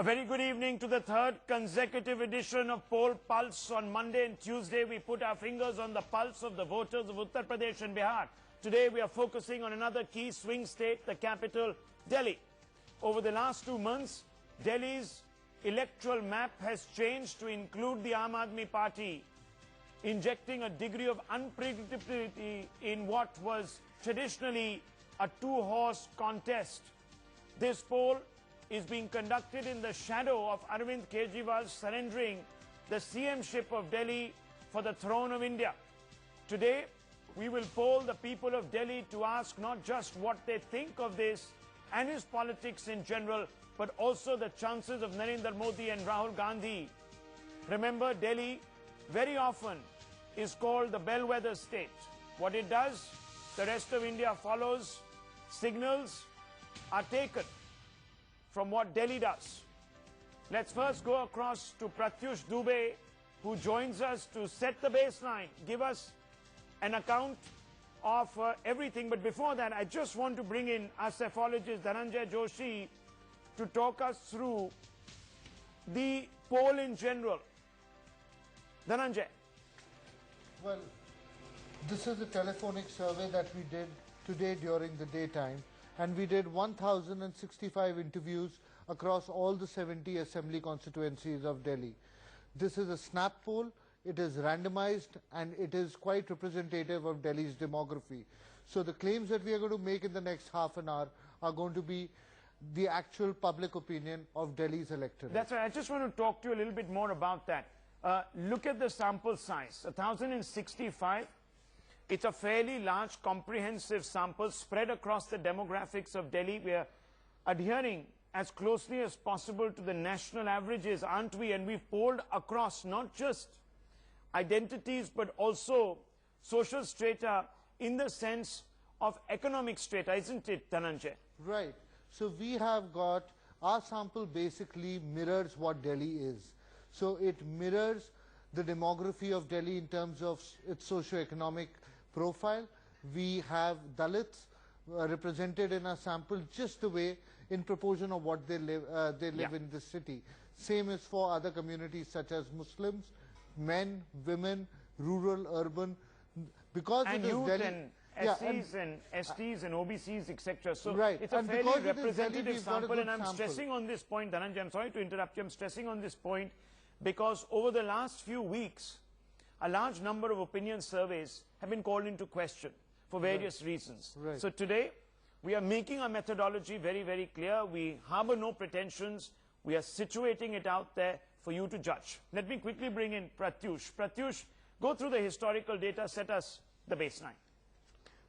A very good evening to the third consecutive edition of Poll Pulse. On Monday and Tuesday, we put our fingers on the pulse of the voters of Uttar Pradesh and Bihar. Today, we are focusing on another key swing state, the capital, Delhi. Over the last 2 months, Delhi's electoral map has changed to include the Aam Aadmi Party, injecting a degree of unpredictability in what was traditionally a two-horse contest. This poll is being conducted in the shadow of Arvind Kejriwal surrendering the CM-ship of Delhi for the throne of India. Today, we will poll the people of Delhi to ask not just what they think of this and his politics in general, but also the chances of Narendra Modi and Rahul Gandhi. Remember, Delhi very often is called the bellwether state. What it does, the rest of India follows. Signals are taken from what Delhi does. Let's first go across to Pratyush Dubey, who joins us to set the baseline, give us an account of everything. But before that, I just want to bring in our cephalogist, Dhananjay Joshi, to talk us through the poll in general. Dhananjay. Well, this is a telephonic survey that we did today during the daytime, and we did 1,065 interviews across all the 70 assembly constituencies of Delhi. This is a snap poll, it is randomized, and it is quite representative of Delhi's demography. So the claims that we are going to make in the next half an hour are going to be the actual public opinion of Delhi's electorate. That's right. I just want to talk to you a little bit more about that. Look at the sample size, 1,065. It's a fairly large, comprehensive sample spread across the demographics of Delhi. We are adhering as closely as possible to the national averages, aren't we? And we've polled across not just identities, but also social strata in the sense of economic strata, isn't it, Dhananjay? Right. So we have got, our sample basically mirrors what Delhi is. So it mirrors the demography of Delhi in terms of its socio-economic profile. We have Dalits represented in our sample just the way in proportion of what they live in this city. Same is for other communities such as Muslims, men, women, rural, urban. Because and it is youth Delhi, and SCs and STs and OBCs, etc. So right. It's a and fairly representative Delhi, sample, and I'm stressing on this point, Dhananjay, I'm sorry to interrupt you, I'm stressing on this point because over the last few weeks, a large number of opinion surveys have been called into question for various reasons. Right. So today, we are making our methodology very, very clear. We harbor no pretensions. We are situating it out there for you to judge. Let me quickly bring in Pratyush. Pratyush, go through the historical data, set us the baseline.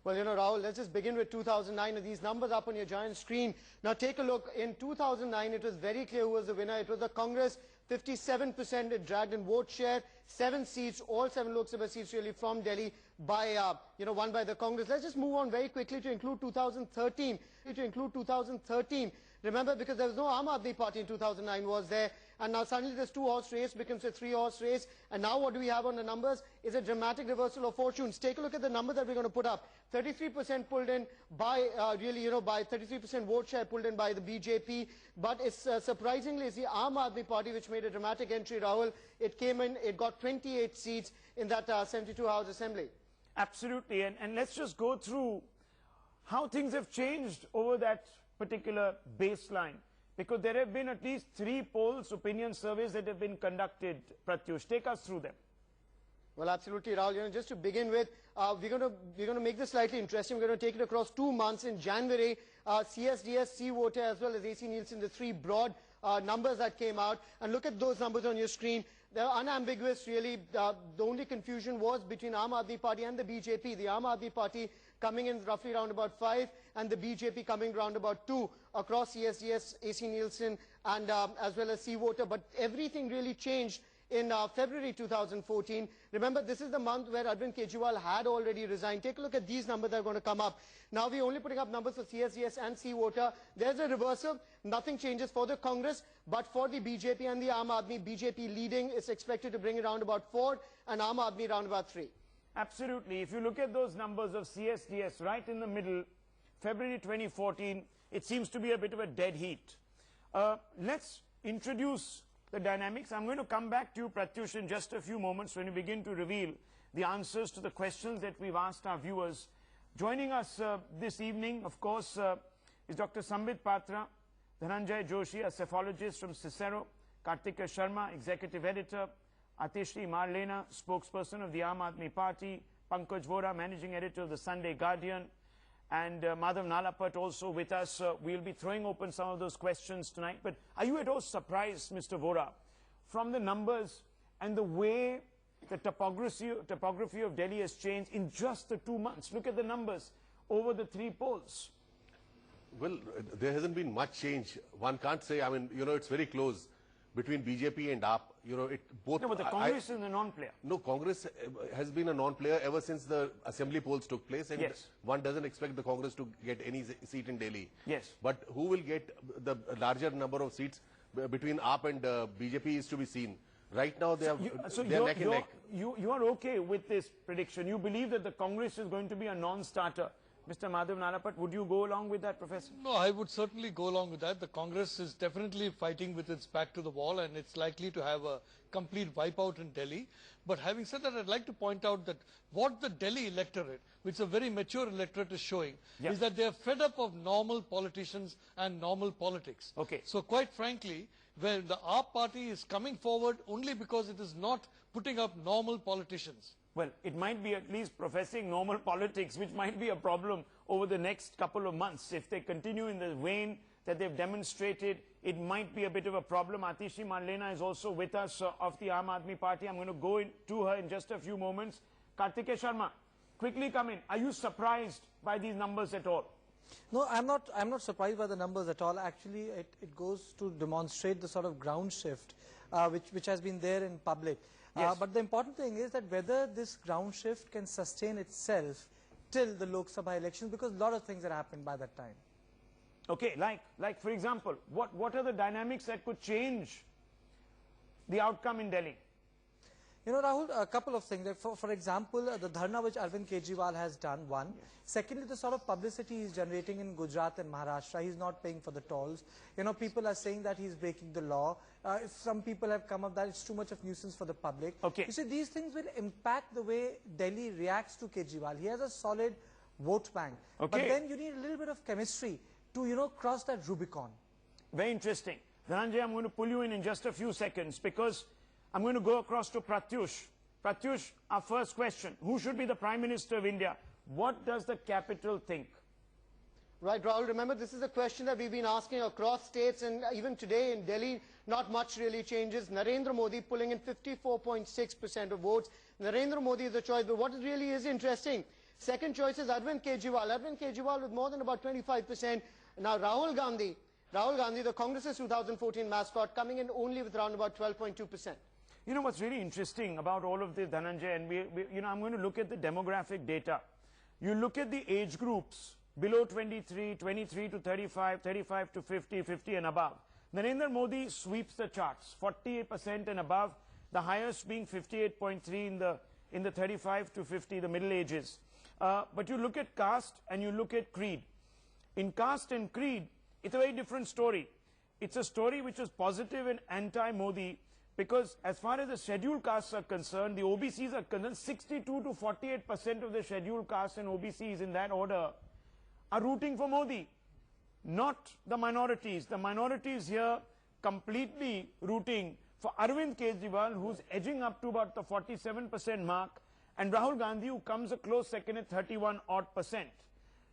Well, you know, Rahul, let's just begin with 2009. These numbers up on your giant screen. Now, take a look. In 2009, it was very clear who was the winner. It was the Congress. 57% it dragged in vote share. 7 seats, all 7 Lok Sabha seats really from Delhi by, won by the Congress. Let's just move on very quickly to include 2013. Remember, because there was no Aam Aadmi Party in 2009 was there, and now suddenly this 2-horse race becomes a 3-horse race, and now what do we have on the numbers is a dramatic reversal of fortunes. Take a look at the number that we're going to put up. 33% pulled in by, by 33% vote share pulled in by the BJP, but it's surprisingly it's the Aam Aadmi Party which made a dramatic entry, Rahul. It came in, it got 28 seats in that 72-house assembly. Absolutely, and let's just go through how things have changed over that particular baseline, because there have been at least 3 polls, opinion surveys that have been conducted. Pratyush, take us through them. Well, absolutely, Rahul. You know, just to begin with, we're going to make this slightly interesting. We're going to take it across 2 months. In January, CSDS, C-Voter, as well as AC Nielsen, the 3 broad numbers that came out. And look at those numbers on your screen. They're unambiguous, really. The only confusion was between Aam Aadmi Party and the BJP. The Aam Aadmi Party coming in roughly around about 5, and the BJP coming around about 2 across CSDS, AC Nielsen, and as well as C-Voter. But everything really changed in February 2014. Remember, this is the month where Arvind Kejriwal had already resigned. Take a look at these numbers that are going to come up. Now we're only putting up numbers for CSDS and C-Voter. There's a reversal. Nothing changes for the Congress, but for the BJP and the Aam Aadmi, BJP leading is expected to bring around about 4, and Aam Aadmi around about 3. Absolutely. If you look at those numbers of CSDS right in the middle, February 2014, it seems to be a bit of a dead heat. Let's introduce the dynamics. I'm going to come back to you, Pratyush, in just a few moments when we begin to reveal the answers to the questions that we've asked our viewers. Joining us this evening, of course, is Dr. Sambit Patra, Dhananjay Joshi, a cephalogist from Cicero, Kartika Sharma, executive editor, Atishri Marlena, spokesperson of the Aam Aadmi Party, Pankaj Vora, managing editor of the Sunday Guardian, and Madhav Nalapat also with us. We'll be throwing open some of those questions tonight. But are you at all surprised, Mr. Vora, from the numbers and the way the topography of Delhi has changed in just the 2 months? Look at the numbers over the 3 polls. Well, there hasn't been much change. One can't say, I mean, you know, it's very close between BJP and AAP. You know, it both. No, but the Congress is a non-player. No, Congress has been a non-player ever since the assembly polls took place, and yes, one doesn't expect the Congress to get any seat in Delhi. Yes. But who will get the larger number of seats between AAP and BJP is to be seen. Right now, they are neck and neck. You are okay with this prediction? You believe that the Congress is going to be a non-starter? Mr. Madhav Nalapat, would you go along with that, Professor? No, I would certainly go along with that. The Congress is definitely fighting with its back to the wall, and it's likely to have a complete wipeout in Delhi. But having said that, I'd like to point out that what the Delhi electorate, which is a very mature electorate, is showing is that they're fed up of normal politicians and normal politics. Okay. So quite frankly, when the AAP party is coming forward only because it is not putting up normal politicians. Well, it might be at least professing normal politics, which might be a problem over the next couple of months. If they continue in the vein that they've demonstrated, it might be a bit of a problem. Atishi Marlena is also with us of the Aam Aadmi Party. I'm going to go to her in just a few moments. Kartika Sharma, quickly come in. Are you surprised by these numbers at all? No, I'm not surprised by the numbers at all. Actually, it goes to demonstrate the sort of ground shift which has been there in public. Yes. But the important thing is that whether this ground shift can sustain itself till the Lok Sabha elections, because a lot of things have happened by that time. Okay, like for example, what are the dynamics that could change the outcome in Delhi? You know, Rahul, a couple of things. For example, the dharna which Arvind Kejriwal has done, one. Yes. Secondly, the sort of publicity he's generating in Gujarat and Maharashtra. He's not paying for the tolls. You know, people are saying that he's breaking the law. If some people have come up that it's too much of nuisance for the public. Okay. You see, these things will impact the way Delhi reacts to Kejriwal. He has a solid vote bank. Okay. But then you need a little bit of chemistry to, you know, cross that Rubicon. Very interesting. Dhananjay, I'm going to pull you in just a few seconds because I'm going to go across to Pratyush. Pratyush, our first question. Who should be the Prime Minister of India? What does the capital think? Right, Rahul, remember this is a question that we've been asking across states, and even today in Delhi, not much really changes. Narendra Modi pulling in 54.6% of votes. Narendra Modi is the choice, but what really is interesting, second choice is Arvind Kejriwal. Arvind Kejriwal with more than about 25%. Now Rahul Gandhi, the Congress's 2014 mascot, coming in only with around about 12.2%. You know what's really interesting about all of this, Dhananjay, and you know, I'm going to look at the demographic data. You look at the age groups below 23, 23 to 35, 35 to 50, 50 and above. Narendra Modi sweeps the charts, 48% and above, the highest being 58.3 in the 35 to 50, the middle ages. But you look at caste and you look at creed. In caste and creed, it's a very different story. It's a story which is positive and anti-Modi, because as far as the scheduled castes are concerned, the OBCs are concerned, 62 to 48% of the scheduled castes and OBCs in that order are rooting for Modi, not the minorities. The minorities here completely rooting for Arvind Kejriwal, who's edging up to about the 47% mark, and Rahul Gandhi, who comes a close second at 31-odd%.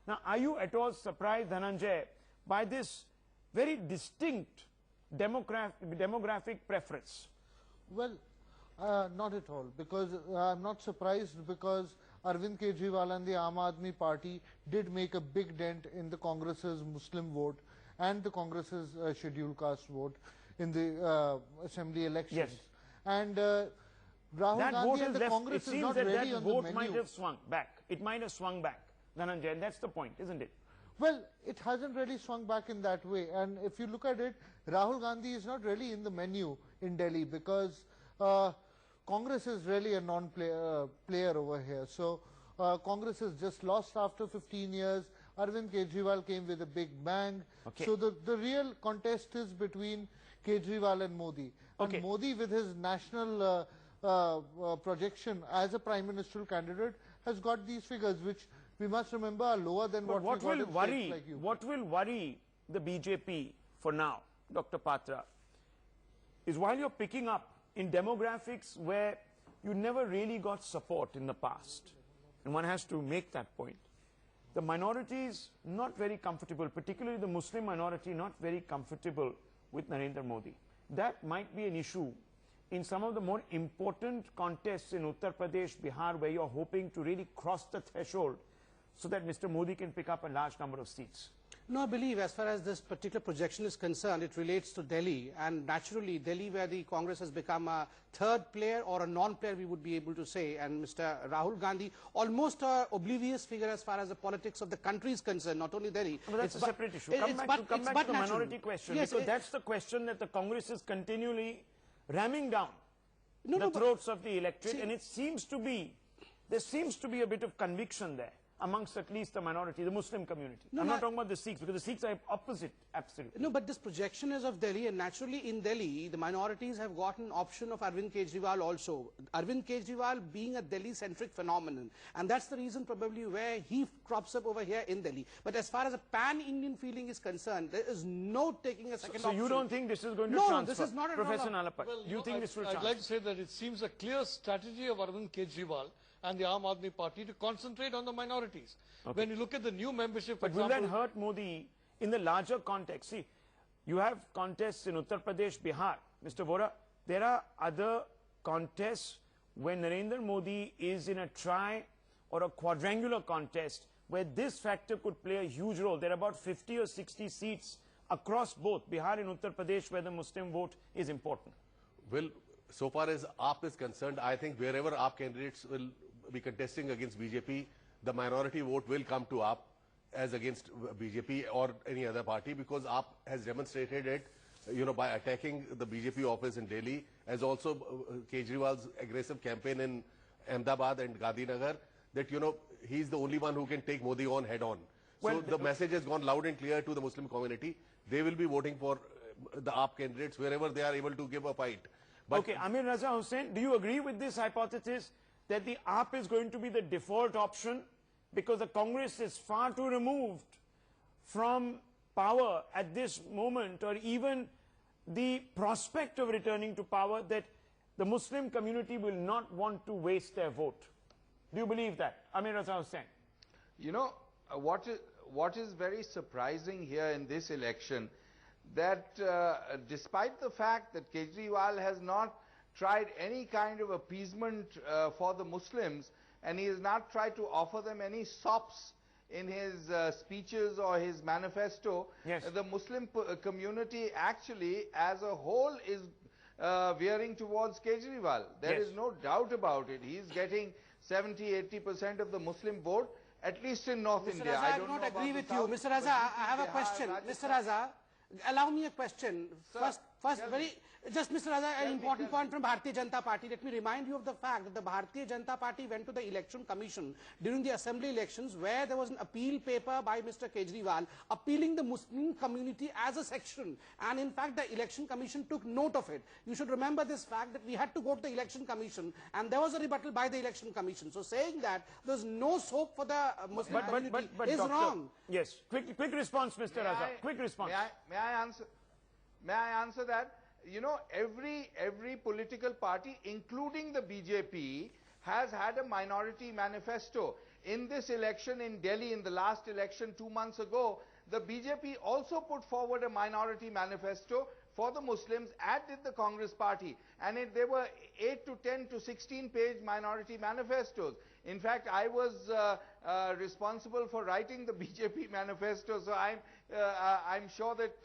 Now, are you at all surprised, Dhananjay, by this very distinct demographic preference? Well, not at all, because I'm not surprised, because Arvind Kejriwal and the Aam Aadmi Party did make a big dent in the Congress's Muslim vote and the Congress's scheduled caste vote in the assembly elections. Yes. And Rahul Gandhi and the Congress is not ready on the menu. It seems that vote might have swung back. It might have swung back, Dhananjay, and that's the point, isn't it? Well, it hasn't really swung back in that way. And if you look at it, Rahul Gandhi is not really in the menu in Delhi, because Congress is really a non-player player over here. So Congress has just lost after 15 years. Arvind Kejriwal came with a big bang. Okay. So the real contest is between Kejriwal and Modi. Okay. And Modi, with his national projection as a prime ministerial candidate, has got these figures, which we must remember are lower than But what we got in states like UP. what will worry the BJP for now, Dr. Patra, is while you're picking up in demographics where you never really got support in the past, and one has to make that point, the minorities not very comfortable, particularly the Muslim minority, not very comfortable with Narendra Modi. That might be an issue in some of the more important contests in Uttar Pradesh, Bihar, where you're hoping to really cross the threshold so that Mr. Modi can pick up a large number of seats. No, I believe as far as this particular projection is concerned, it relates to Delhi, and naturally Delhi, where the Congress has become a third player or a non-player, we would be able to say, and Mr. Rahul Gandhi, almost a oblivious figure as far as the politics of the country is concerned, not only Delhi. But that's a separate issue. Come back to the minority question, yes, because that's the question that the Congress is continually ramming down the throats of the electorate, and it seems to be, there seems to be a bit of conviction there amongst at least the minority, the Muslim community. I'm not talking about the Sikhs, because the Sikhs are opposite, absolutely. No, but this projection is of Delhi, and naturally in Delhi, the minorities have got an option of Arvind Kejriwal also. Arvind Kejriwal being a Delhi-centric phenomenon, and that's the reason probably where he crops up over here in Delhi. But as far as a pan-Indian feeling is concerned, there is no taking a second option. So you don't think this is going to transfer? transfer? No, this is not at Professor all. Nalapal, Well, you think this will transfer? I'd like to say that it seems a clear strategy of Arvind Kejriwal and the Aam Aadmi Party to concentrate on the minorities. Okay. When you look at the new membership, for but will example, that hurt Modi in the larger context? See, you have contests in Uttar Pradesh, Bihar. Mr. Vora, there are other contests when Narendra Modi is in a tri or a quadrangular contest where this factor could play a huge role. There are about 50 or 60 seats across both Bihar and Uttar Pradesh where the Muslim vote is important. Well, so far as AAP is concerned, I think wherever AAP candidates will be contesting against BJP, the minority vote will come to AAP as against BJP or any other party, because AAP has demonstrated it, by attacking the BJP office in Delhi, as also Kejriwal's aggressive campaign in Ahmedabad and Gandhinagar, that, he's the only one who can take Modi on head on. So the message has gone loud and clear to the Muslim community. They will be voting for the AAP candidates wherever they are able to give a fight. But okay, Amir Raza Hussain, do you agree with this hypothesis that the AAP is going to be the default option because the Congress is far too removed from power at this moment, or even the prospect of returning to power, that the Muslim community will not want to waste their vote? Do you believe that, Amir Raza Hussain? What is very surprising here in this election, that despite the fact that Kejriwal has not tried any kind of appeasement for the Muslims, and he has not tried to offer them any sops in his speeches or his manifesto, yes, the Muslim community actually as a whole is veering towards Kejriwal. There yes, is no doubt about it. He is getting 70–80% of the Muslim vote, at least in North Mr. India. Raza, I do not agree with you. Mr. Raza, I have a question. Mr. Raza, allow me a question. Sir, Just Mr. Raza, an important point from Bharatiya Janata Party. Let me remind you of the fact that the Bharatiya Janata Party went to the Election Commission during the assembly elections, where there was an appeal paper by Mr. Kejriwal appealing the Muslim community as a section. And in fact, the Election Commission took note of it. You should remember this fact, that we had to go to the Election Commission, and there was a rebuttal by the Election Commission. So saying that there's no scope for the Muslim community is doctor, wrong. Yes, quick response, Mr. Raza. Quick response. May I answer that? Every political party, including the BJP, has had a minority manifesto. In this election in Delhi, in the last election 2 months ago, the BJP also put forward a minority manifesto for the Muslims, as did the Congress party. And there were 8 to 10 to 16-page minority manifestos. In fact, I was responsible for writing the BJP manifesto, so I'm sure that,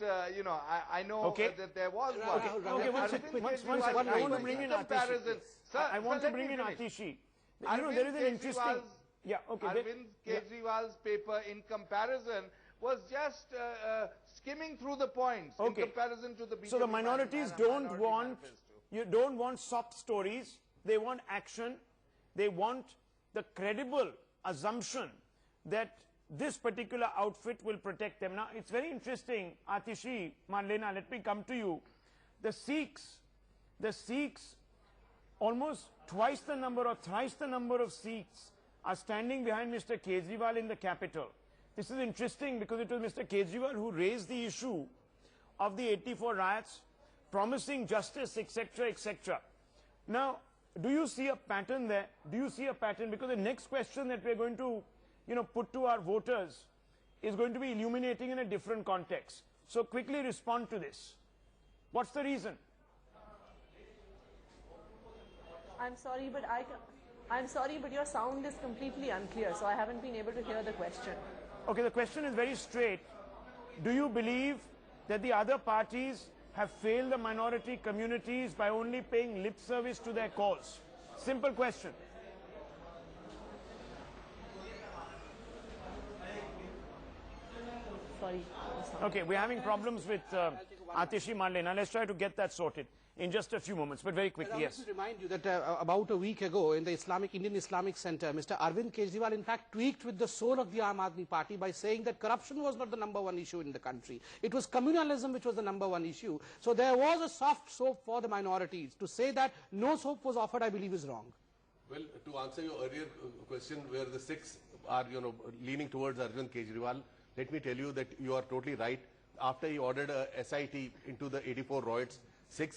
I know that there was one. Okay, one second. I want to bring in Atishi. I want to bring in Atishi. There is an interesting... Arvind Kejriwal's paper, in comparison, was just skimming through the points in comparison to the BJP. So the minorities don't want soft stories. They want action. They want the credible assumption that this particular outfit will protect them. Now, it's very interesting, Atishi, Marlena, let me come to you. The Sikhs, almost twice the number or thrice the number of Sikhs are standing behind Mr. Kejriwal in the capital. This is interesting because it was Mr. Kejriwal who raised the issue of the 84 riots, promising justice, etc., etc. Now, do you see a pattern there? Do you see a pattern? Because the next question that we're going to, put to our voters is going to be illuminating in a different context. So quickly respond to this. What's the reason? I'm sorry, but your sound is completely unclear, so I haven't been able to hear the question. Okay, the question is very straight. Do you believe that the other parties have failed the minority communities by only paying lip service to their cause? Simple question. Sorry. Okay, we're having problems with Atishi Marlena. Let's try to get that sorted in just a few moments, but very quickly, yes. Let me remind you that about a week ago in the Indian Islamic Center, Mr. Arvind Kejriwal in fact tweaked with the soul of the Aam Aadmi Party by saying that corruption was not the #1 issue in the country. It was communalism which was the #1 issue. So there was a soft soap for the minorities. To say that no soap was offered, I believe, is wrong. Well, to answer your earlier question where the Sikhs are, leaning towards Arvind Kejriwal, let me tell you that you are totally right. After he ordered a SIT into the 84 riots,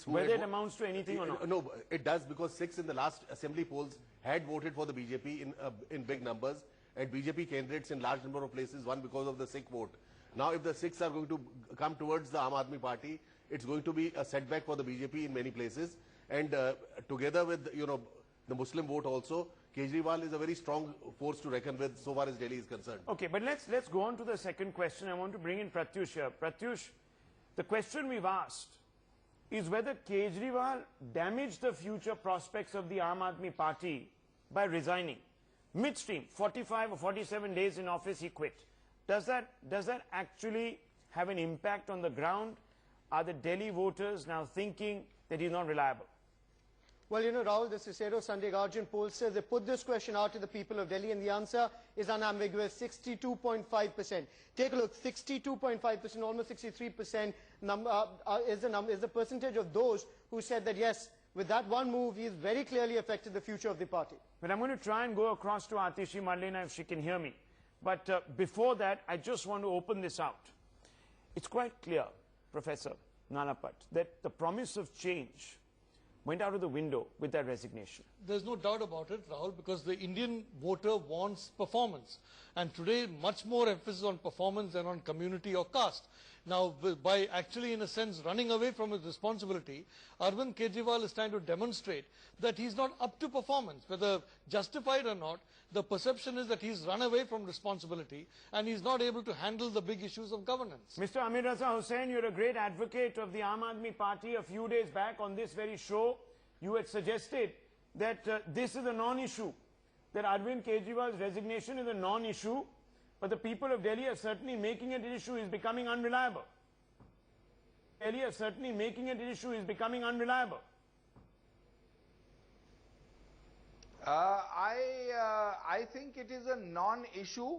whether it amounts to anything or not? No, it does, because Sikhs in the last assembly polls had voted for the BJP in big numbers, and BJP candidates in large number of places won because of the Sikh vote. Now, if the Sikhs are going to come towards the Aam Aadmi Party, it's going to be a setback for the BJP in many places. And together with the Muslim vote also, Kejriwal is a very strong force to reckon with so far as Delhi is concerned. Okay, but let's go on to the second question. I want to bring in Pratyush here. Pratyush, the question we've asked is whether Kejriwal damaged the future prospects of the Aam Aadmi Party by resigning. Midstream, 45 or 47 days in office, he quit. Does that actually have an impact on the ground? Are the Delhi voters now thinking that he's not reliable? Well, Rahul, the Cicero Sunday Guardian poll says they put this question out to the people of Delhi, and the answer is unambiguous, 62.5%. Take a look, 62.5%, almost 63% is the percentage of those who said that, yes, with that one move, he's very clearly affected the future of the party. But I'm going to try and go across to Atishi Marlena if she can hear me. But before that, I just want to open this out. It's quite clear, Professor Nalapat, that the promise of change went out of the window with that resignation. There's no doubt about it, Rahul, because the Indian voter wants performance. And today, much more emphasis on performance than on community or caste. Now, by actually, in a sense, running away from his responsibility, Arvind Kejriwal is trying to demonstrate that he's not up to performance. Whether justified or not, the perception is that he's run away from responsibility and he's not able to handle the big issues of governance. Mr. Amir Raza Hussain, you're a great advocate of the Aam Aadmi Party. A few days back on this very show, you had suggested that this is a non-issue, that Arvind Kejriwal's resignation is a non-issue, but the people of Delhi are certainly making it an issue. Is becoming unreliable. Delhi are certainly making it an issue. Is becoming unreliable. I think it is a non-issue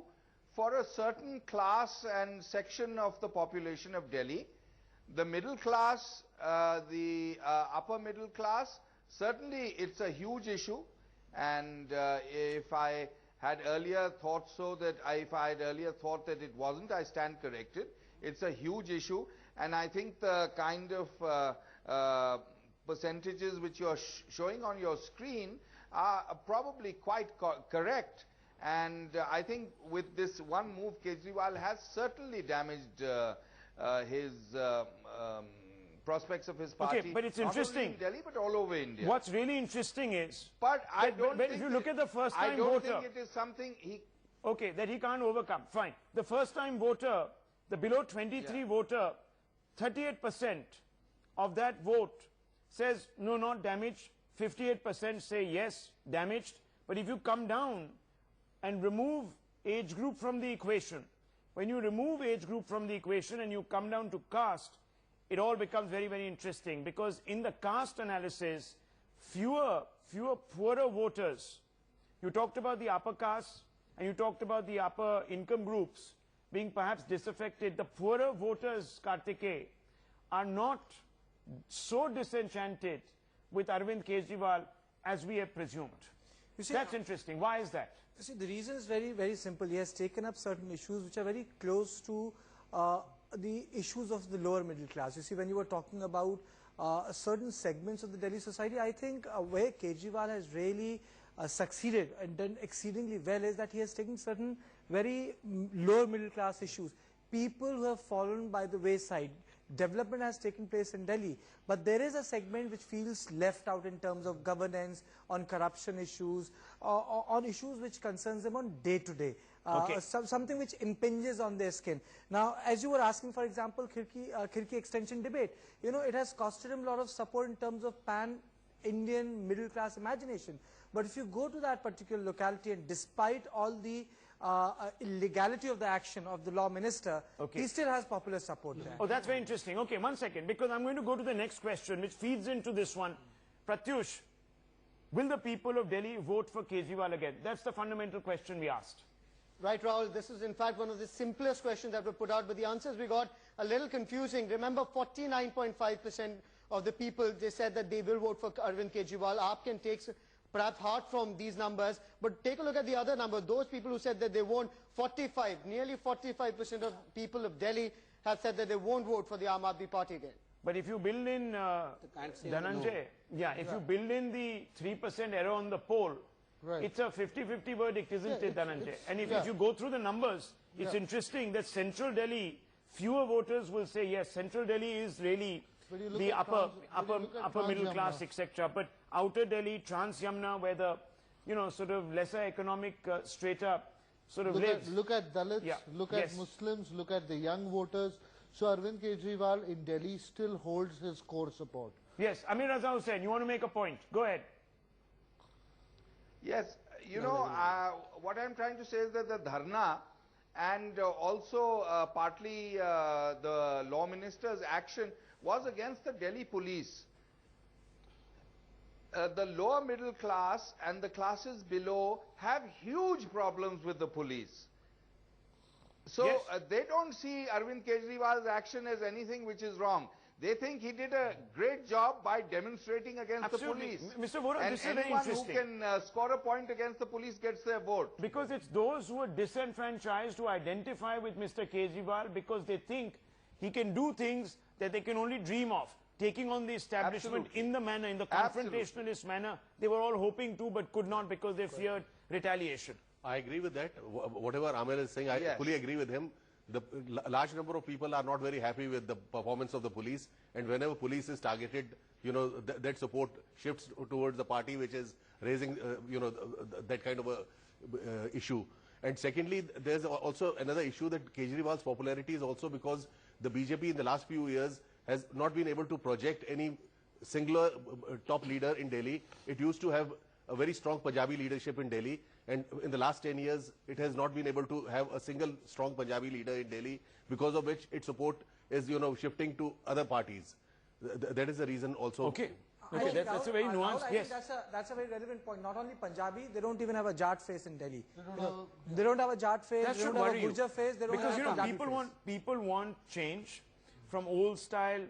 for a certain class and section of the population of Delhi. The middle class, the upper middle class, certainly it's a huge issue. And if I had earlier thought if I had earlier thought that it wasn't, I stand corrected. It's a huge issue, and I think the kind of percentages which you're showing on your screen are probably quite correct. And I think with this one move, Kejriwal has certainly damaged his prospects of his party. Okay, but it's interesting. Not only in Delhi, but all over India. What's really interesting is, but I don't think if you look at the first-time voter, I don't think it is something he... Okay, that he can't overcome. Fine. The first-time voter, the below 23 voter, 38% of that vote says no, not damaged. 58% say yes, damaged. But if you come down and remove age group from the equation, when you remove age group from the equation and you come down to caste, it all becomes very, very interesting, because in the caste analysis, fewer poorer voters. You talked about the upper caste and you talked about the upper income groups being perhaps disaffected. The poorer voters, Kartikeya, are not so disenchanted with Arvind Kejriwal as we have presumed. You see, that's interesting. Why is that? You see, the reason is very, very simple. He has taken up certain issues which are very close to the issues of the lower middle class. You see, when you were talking about certain segments of the Delhi society, I think where Kejriwal has really succeeded and done exceedingly well is that he has taken certain very lower middle class issues. People who have fallen by the wayside. Development has taken place in Delhi, but there is a segment which feels left out in terms of governance, on corruption issues, on issues which concerns them on day-to-day, something which impinges on their skin. Now, as you were asking, for example, Khirki extension debate, you know, it has costed him a lot of support in terms of pan-Indian middle-class imagination. But if you go to that particular locality, and despite all the illegality of the action of the law minister, he still has popular support there. Oh, that's very interesting. Okay, 1 second, because I'm going to go to the next question, which feeds into this one. Pratyush, will the people of Delhi vote for Kejriwal again? That's the fundamental question we asked. Right, Rahul. This is in fact one of the simplest questions that were put out, but the answers we got a little confusing. Remember, 49.5% of the people, they said that they will vote for Arvind Kejriwal. AAP can take perhaps hard from these numbers, but take a look at the other number. Those people who said that they won't, nearly 45% of people of Delhi have said that they won't vote for the Aam Aadmi Party again. But if you build in, Dhananjay, if you build in the 3% error on the poll, it's a 50-50 verdict, isn't it, Dhananjay? And if you go through the numbers, it's interesting that Central Delhi, fewer voters will say yes, Central Delhi is really the upper middle class, etc. But outer Delhi, Trans Yamuna, where the, you know, sort of lesser economic strata sort of lives. Look at Dalits, look at Muslims, look at the young voters. So Arvind Kejriwal in Delhi still holds his core support. Yes, Amir Raza Hussain, you want to make a point. Go ahead. Yes, you know, what I'm trying to say is that the dharna and also partly the law minister's action was against the Delhi police. The lower middle class and the classes below have huge problems with the police. So they don't see Arvind Kejriwal's action as anything which is wrong. They think he did a great job by demonstrating against the police. Mr. Vora, and this is very anyone interesting. who can score a point against the police gets their vote. Because it's those who are disenfranchised who identify with Mr. Kejriwal because they think he can do things that they can only dream of. Taking on the establishment in the manner, in the confrontationalist manner, they were all hoping to but could not because they feared retaliation. I agree with that. Whatever Amir is saying, I fully agree with him. The large number of people are not very happy with the performance of the police, and whenever police is targeted, you know, that support shifts towards the party which is raising, you know, that kind of a issue. And secondly, there's also another issue that Kejriwal's popularity is also because the BJP in the last few years has not been able to project any singular top leader in Delhi. It used to have a very strong Punjabi leadership in Delhi, and in the last 10 years, it has not been able to have a single strong Punjabi leader in Delhi, because of which its support is, you know, shifting to other parties. That is the reason also. Okay, that's a very nuanced, I think that's a very relevant point. Not only Punjabi, they don't even have a Jat face in Delhi. They don't have a Jat face, they don't have a Gurjar face, they don't have a Punjabi face. People want change from old style,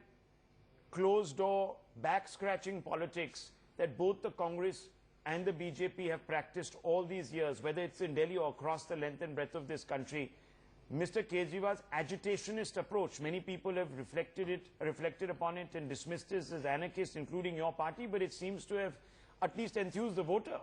closed door, back scratching politics that both the Congress and the BJP have practiced all these years, whether it's in Delhi or across the length and breadth of this country. Mr. Kejriwal's agitationist approach, many people have reflected upon it and dismissed it as anarchist, including your party, but it seems to have at least enthused the voter.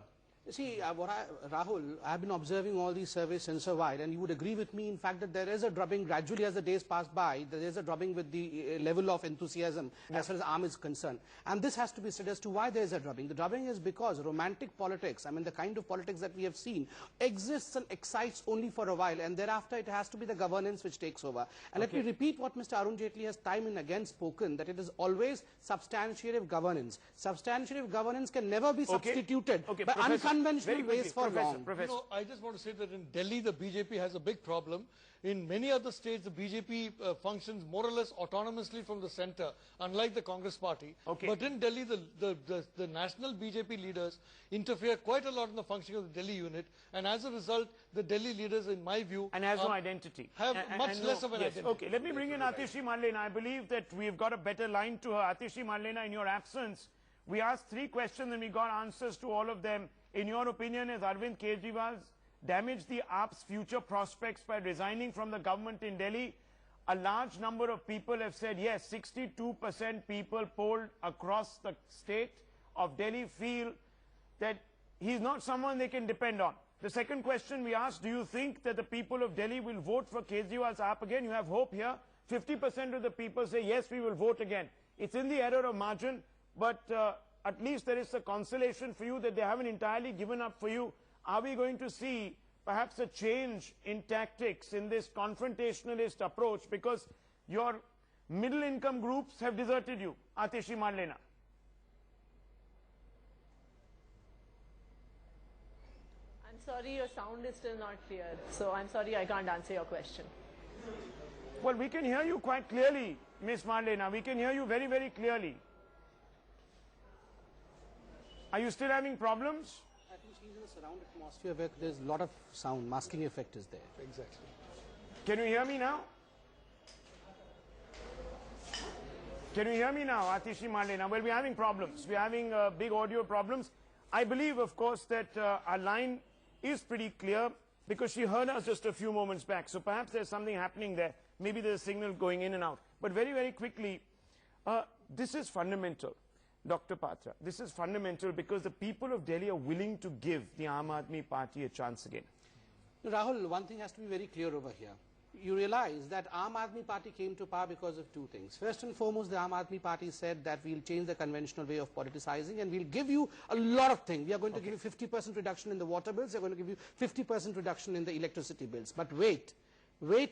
See, Rahul, I've been observing all these surveys since a while, and you would agree with me, in fact, that there is a drubbing gradually as the days pass by. There is a drubbing with the level of enthusiasm as far as AAM is concerned. And this has to be said as to why there is a drubbing. The drubbing is because romantic politics, I mean, the kind of politics that we have seen, exists and excites only for a while, and thereafter it has to be the governance which takes over. And let me repeat what Mr. Arun Jaitley has time and again spoken, that it is always substantiative governance. Substantiative governance can never be substituted by unconstitutional unconventional ways for long. You know, I just want to say that in Delhi, the BJP has a big problem. In many other states, the BJP functions more or less autonomously from the center, unlike the Congress party. Okay. But in Delhi, the national BJP leaders interfere quite a lot in the functioning of the Delhi unit, and as a result, the Delhi leaders, in my view, and has no identity. Have much less of an identity. Okay, let me bring in Atishi Marlena. I believe that we've got a better line to her. Atishi Marlena, in your absence, we asked 3 questions and we got answers to all of them. In your opinion, has Arvind Kejriwal damaged the AAP's future prospects by resigning from the government in Delhi? A large number of people have said yes. 62% people polled across the state of Delhi feel that he's not someone they can depend on. The second question we asked, do you think that the people of Delhi will vote for Kejriwal's AAP again? You have hope here. 50% of the people say yes, we will vote again. It's in the error of margin, but at least there is a consolation for you that they haven't entirely given up for you. Are we going to see perhaps a change in tactics in this confrontationalist approach, because your middle income groups have deserted you? Atishi Marlena. I'm sorry, your sound is still not clear. So I'm sorry, I can't answer your question. Well, we can hear you quite clearly, Ms. Marlena. We can hear you very, very clearly. Are you still having problems? I think she's in a surround atmosphere where there's a lot of sound, masking effect is there. Exactly. Can you hear me now? Can you hear me now, Atishi Marlena? Well, we're having problems. We're having big audio problems. I believe, of course, that our line is pretty clear because she heard us just a few moments back. So perhaps there's something happening there. Maybe there's a signal going in and out. But very, very quickly, this is fundamental. Dr. Patra, this is fundamental because the people of Delhi are willing to give the Aam Aadmi Party a chance again. Rahul, one thing has to be very clear over here. You realize that Aam Aadmi Party came to power because of 2 things. First and foremost, the Aam Aadmi Party said that we'll change the conventional way of politicizing and we'll give you a lot of things. We are going to give you 50% reduction in the water bills. We are going to give you 50% reduction in the electricity bills. But wait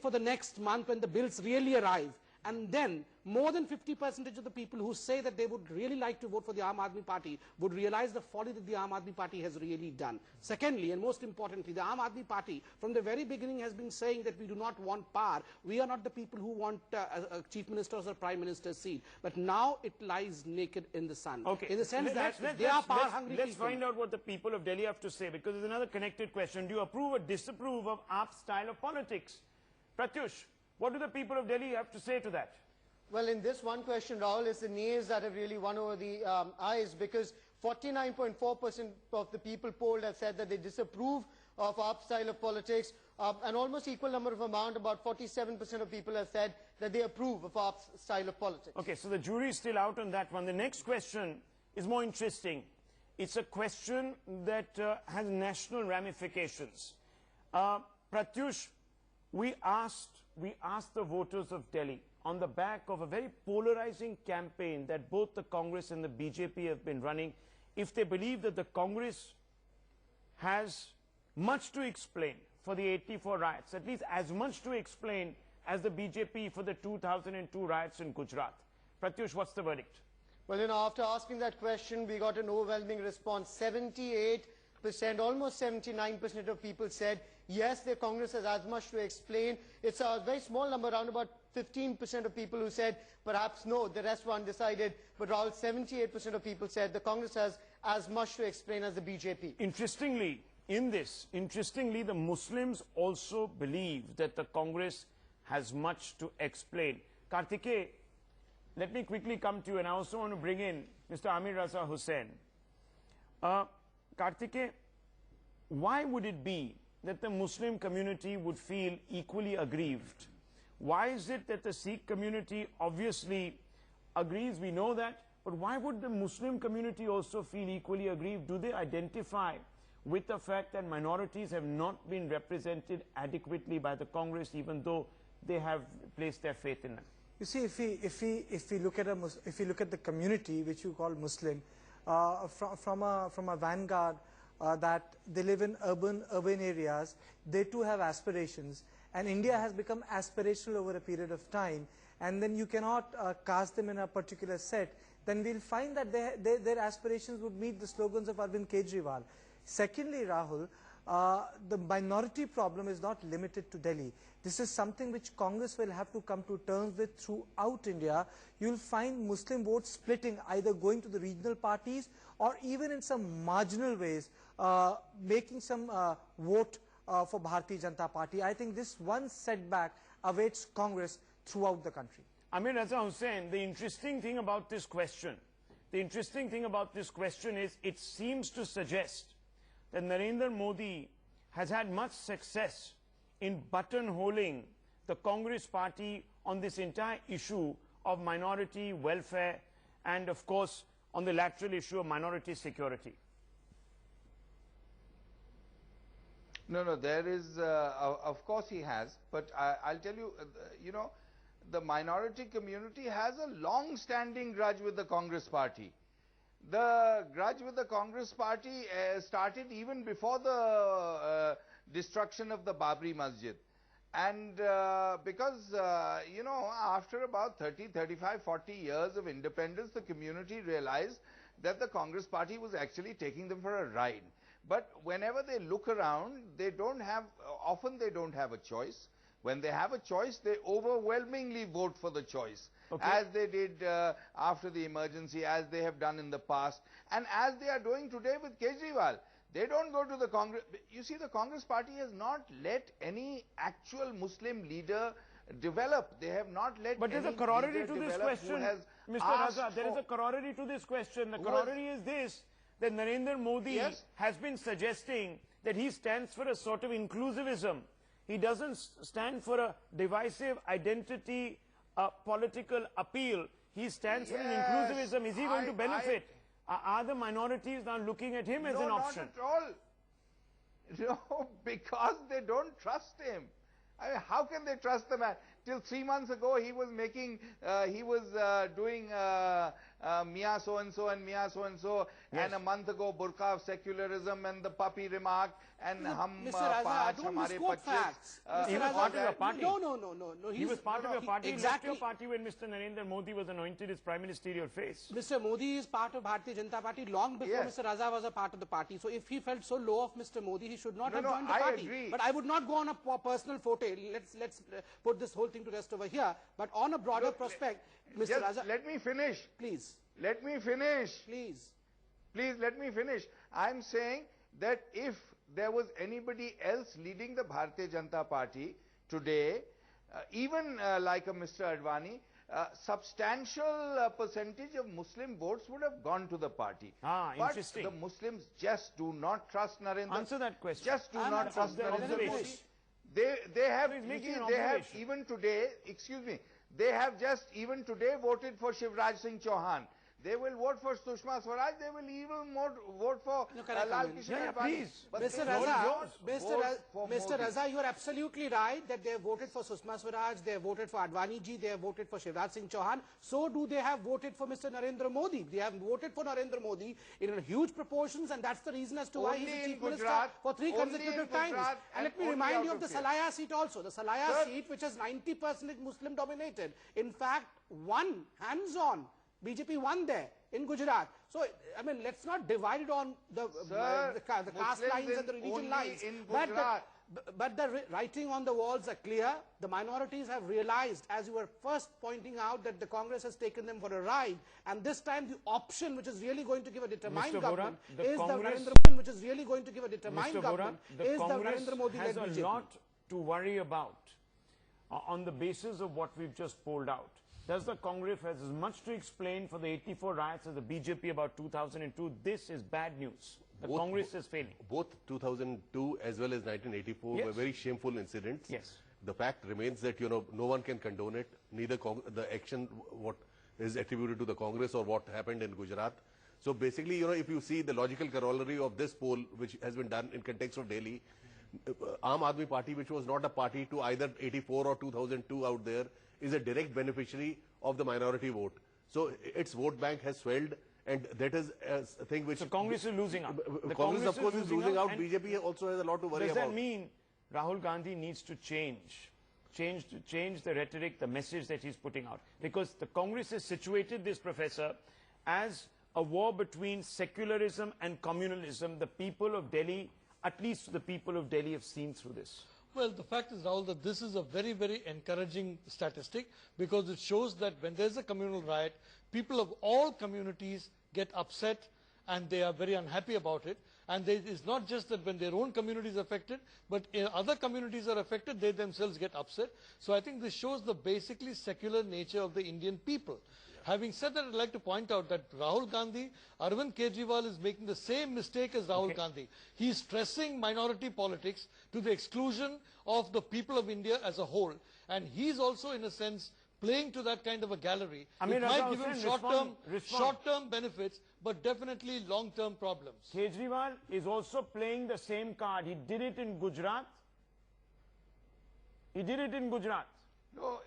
for the next month when the bills really arrive. And then more than 50% of the people who say that they would really like to vote for the Aam Aadmi Party would realize the folly that the Aam Aadmi Party has really done. Secondly, and most importantly, the Aam Aadmi Party from the very beginning has been saying that we do not want power. We are not the people who want a chief minister's or prime minister's seat. But now it lies naked in the sun. Okay. In the sense that they are power hungry. Let's find out what the people of Delhi have to say, because there's another connected question. Do you approve or disapprove of AAP's style of politics? Pratyush, what do the people of Delhi have to say to that? Well, in this one question, Rahul, it's the nays that have really won over the ayes, because 49.4% of the people polled have said that they disapprove of AAP style of politics. An almost equal number of amount, about 47% of people have said that they approve of AAP style of politics. Okay, so the jury is still out on that one. The next question is more interesting. It's a question that has national ramifications. Pratyush, we asked the voters of Delhi on the back of a very polarizing campaign that both the Congress and the BJP have been running, if they believe that the Congress has much to explain for the 84 riots, at least as much to explain as the BJP for the 2002 riots in Gujarat. Pratyush, what's the verdict? Well, after asking that question, we got an overwhelming response. 78%, almost 79% of people said yes, the Congress has as much to explain. It's a very small number, around about 15% of people who said perhaps no, the rest were undecided. But around 78% of people said the Congress has as much to explain as the BJP. Interestingly, the Muslims also believe that the Congress has much to explain. Kartikeya, let me quickly come to you, and I also want to bring in Mr. Amir Raza Hussain. Kartikeya, why would it be that the Muslim community would feel equally aggrieved? Why is it that the Sikh community obviously agrees, we know that, but why would the Muslim community also feel equally aggrieved? Do they identify with the fact that minorities have not been represented adequately by the Congress, even though they have placed their faith in them? You see, if we look at the community which you call Muslim, from a vanguard that they live in urban areas, they too have aspirations, and India has become aspirational over a period of time, and then you cannot cast them in a particular set. Then we'll find that their aspirations would meet the slogans of Arvind Kejriwal. Secondly, Rahul, the minority problem is not limited to Delhi. This is something which Congress will have to come to terms with throughout India. You'll find Muslim votes splitting, either going to the regional parties or even in some marginal ways making some vote for Bharatiya Janata Party. I think this one setback awaits Congress throughout the country. Amir Raza Hussain, the interesting thing about this question is it seems to suggest that Narendra Modi has had much success in buttonholing the Congress party on this entire issue of minority welfare and, of course, on the lateral issue of minority security. No, there is, of course he has, but I'll tell you, you know, the minority community has a long-standing grudge with the Congress party. The grudge with the Congress party started even before the destruction of the Babri Masjid. And because, you know, after about 30, 35, 40 years of independence, the community realized that the Congress party was actually taking them for a ride. But whenever they look around, they don't have, often they don't have a choice. When they have a choice, they overwhelmingly vote for the choice, as they did after the emergency, as they have done in the past, and as they are doing today with Kejriwal. They don't go to the Congress. You see, the Congress party has not let any actual Muslim leader develop. They have not let But there's a corollary to this question, Mr. Raza. There is a corollary to this question. The corollary is this, that Narendra Modi has been suggesting that he stands for a sort of inclusivism. He doesn't stand for a divisive identity, political appeal. He stands for an inclusivism. Is he going to benefit? Are the minorities now looking at him as an option? No, not at all. No, because they don't trust him. I mean, how can they trust the man? Till 3 months ago, he was making, doing Mia so-and-so and Mia so-and-so, and a month ago, burqa of secularism and the puppy remark, and hum paanch, hamare 25. He was part of your party. No. He was part of your party. He left your party when Mr. Narendra Modi was anointed as prime ministerial face. Mr. Modi is part of Bharatiya Janata Party long before Mr. Raza was a part of the party. So if he felt so low of Mr. Modi, he should not have joined the party. I agree. But I would not go on a personal forte. Let's put this whole thing to rest over here. But on a broader prospect, Mr. Raza... Let me finish. Please. Let me finish. Please. Please, let me finish. I'm saying that if there was anybody else leading the Bharatiya Janata Party today, even like a Mr. Advani, substantial percentage of Muslim votes would have gone to the party. Interesting. But the Muslims just do not trust Narendra. Answer that question. Just do not trust Narendra Modi. They have even today, excuse me, they have just even today voted for Shivraj Singh Chauhan. They will vote for Sushma Swaraj. They will even vote for Lal Kishan Advani. Mr. Raza, you are absolutely right that they have voted for Sushma Swaraj, they have voted for Advani ji, they have voted for Shivraj Singh Chauhan. So do they have voted for Mr. Narendra Modi. They have voted for Narendra Modi in huge proportions, and that's the reason as to why he is the Chief Minister for 3 consecutive times. And let me remind you of the Salaya seat also. The Salaya seat, which is 90% Muslim dominated, in fact, won hands-on. BJP won there in Gujarat. So, I mean, let's not divide it on the caste lines and the religion lines. But the writing on the walls are clear. The minorities have realized, as you were first pointing out, that the Congress has taken them for a ride. And this time the option which is really going to give a determined government is the Narendra Modi, which is really going to give a determined government is the Narendra Modi-led BJP. Has a lot to worry about on the basis of what we've just polled out. Does the Congress have as much to explain for the 84 riots as the BJP about 2002? This is bad news. The Congress is failing. Both 2002 as well as 1984 were very shameful incidents. Yes. The fact remains that, you know, no one can condone it, neither the action what is attributed to the Congress or what happened in Gujarat. So basically, you know, if you see the logical corollary of this poll, which has been done in context of Delhi, Aam Aadmi Party, which was not a party to either 84 or 2002 out there, is a direct beneficiary of the minority vote. So its vote bank has swelled, and that is a thing which... So Congress is losing out. Congress of course is losing out. BJP also has a lot to worry about. Does that mean Rahul Gandhi needs to change the rhetoric, the message that he's putting out? Because the Congress has situated this, Professor, as a war between secularism and communalism the people of Delhi, at least the people of Delhi, have seen through this? Well, the fact is, Rahul, that this is a very, very encouraging statistic, because it shows that when there's a communal riot, people of all communities get upset and they are very unhappy about it. And it's not just that when their own community is affected, but other communities are affected, they themselves get upset. So I think this shows the basically secular nature of the Indian people. Having said that, I'd like to point out that Rahul Gandhi, Arvind Kejriwal is making the same mistake as Rahul Gandhi. He is stressing minority politics to the exclusion of the people of India as a whole. And he's also, in a sense, playing to that kind of a gallery. It might give him short-term benefits, but definitely long-term problems. Kejriwal is also playing the same card. He did it in Gujarat. He did it in Gujarat. No,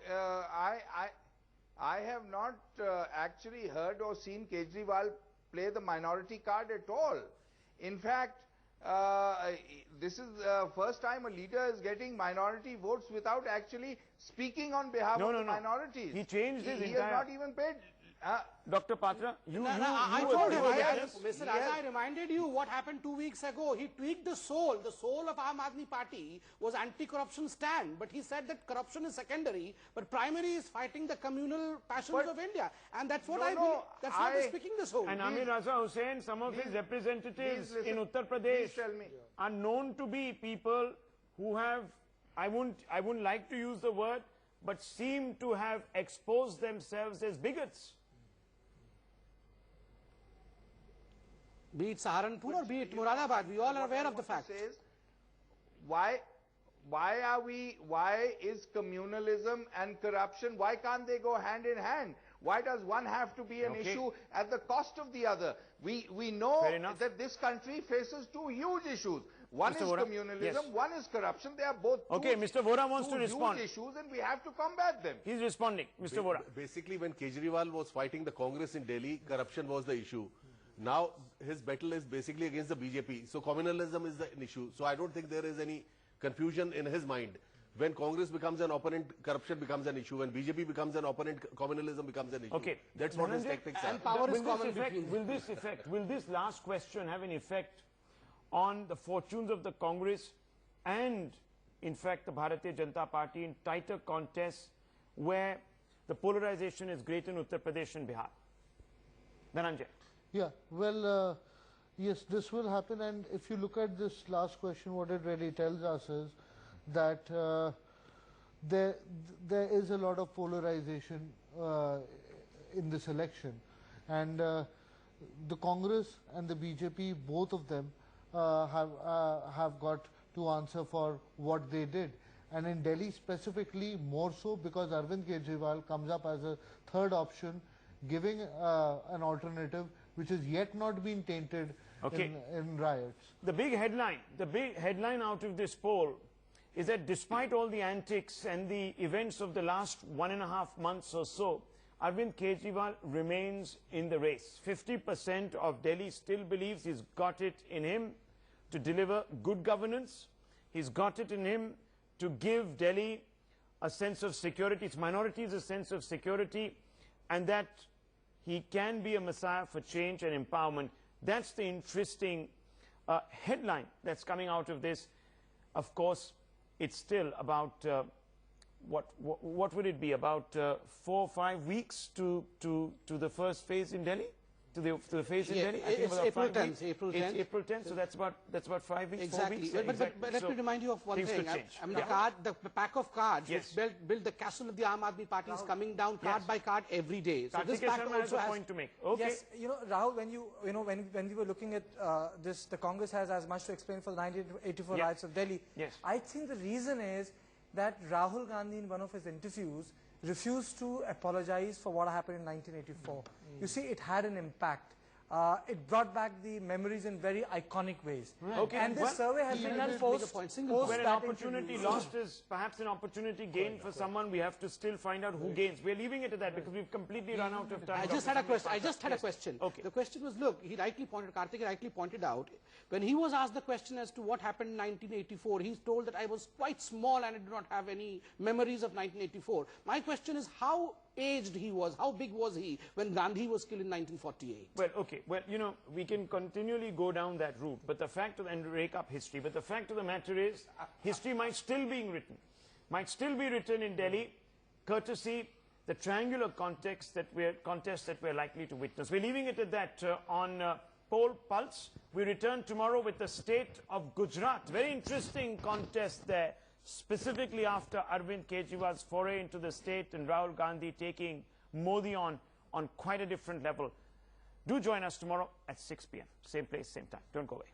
I have not actually heard or seen Kejriwal play the minority card at all. In fact, this is the first time a leader is getting minority votes without actually speaking on behalf of the minorities. He changed his He has not even paid. Dr. Patra, I told him, Mr. Raza, I reminded you what happened 2 weeks ago. He tweaked the soul. The soul of Aam Aadmi Party was anti-corruption stand, but he said that corruption is secondary, but primary is fighting the communal passions of India. And that's what I believe. That's what is speaking the soul. And Amir Raza Hussain, some of his representatives in Uttar Pradesh are known to be people who have, I wouldn't like to use the word, but seem to have exposed themselves as bigots. Be it Saharanpur or be it Moradabad, we all are aware of the fact. Why is communalism and corruption, why can't they go hand in hand? Why does one have to be an issue at the cost of the other? We know that this country faces two huge issues. One is communalism, one is corruption. They are both Mr. Vora wants to respond. Huge issues, and we have to combat them. He's responding. Mr. Vora. Basically, when Kejriwal was fighting the Congress in Delhi, corruption was the issue. Now his battle is basically against the BJP. So communalism is an issue. So I don't think there is any confusion in his mind. When Congress becomes an opponent, corruption becomes an issue. When BJP becomes an opponent, communalism becomes an issue. That's what his tactics are. And power is common between them. Will this last question have an effect on the fortunes of the Congress and, in fact, the Bharatiya Janata Party in tighter contests where the polarization is great in Uttar Pradesh and Bihar? Dhananjay. Yeah, well, yes, this will happen, and if you look at this last question, what it really tells us is that there is a lot of polarization in this election, and the Congress and the BJP, both of them have got to answer for what they did, and in Delhi specifically more so because Arvind Kejriwal comes up as a third option, giving an alternative which has yet not been tainted in riots. The big headline out of this poll is that despite all the antics and the events of the last 1.5 months or so, Arvind Kejriwal remains in the race. 50% of Delhi still believes he's got it in him to deliver good governance. He's got it in him to give Delhi a sense of security, its minorities a sense of security, and that he can be a messiah for change and empowerment. That's the interesting headline that's coming out of this. Of course, it's still about, what would it be, about 4 or 5 weeks to the first phase in Delhi? To the phase in Delhi? I think it's April 10th. April 10th. It's April 10th, so that's about 5 weeks, exactly. 4 weeks. But let me remind you of one thing. I mean, the pack of cards which build the castle of the Aam Aadmi Party is coming down card by card every day. So this pack also has a point to make. Yes, Rahul, when we were looking at this, the Congress has as much to explain for the 1984 riots of Delhi. I think the reason is that Rahul Gandhi, in one of his interviews, refused to apologize for what happened in 1984. You see, it had an impact. It brought back the memories in very iconic ways. And this survey has been done post when an opportunity lost is perhaps an opportunity gained for someone. We have to still find out who gains. We're leaving it at that because we've completely run out of time. I just had a question. The question was, look, Karthik rightly pointed out, when he was asked the question as to what happened in 1984, he's told that I was quite small and I do not have any memories of 1984. My question is, how aged he was, how big was he when Gandhi was killed in 1948? Well, Okay, well, you know, we can continually go down that route, but the fact of, and rake up history, but the fact of the matter is, history might still be written in Delhi, courtesy the triangular contest that we're likely to witness. We're leaving it at that on Poll Pulse. We return tomorrow with the state of Gujarat. Very interesting contest there, specifically after Arvind Kejriwal's foray into the state and Rahul Gandhi taking Modi on quite a different level. Do join us tomorrow at 6 p.m. Same place, same time. Don't go away.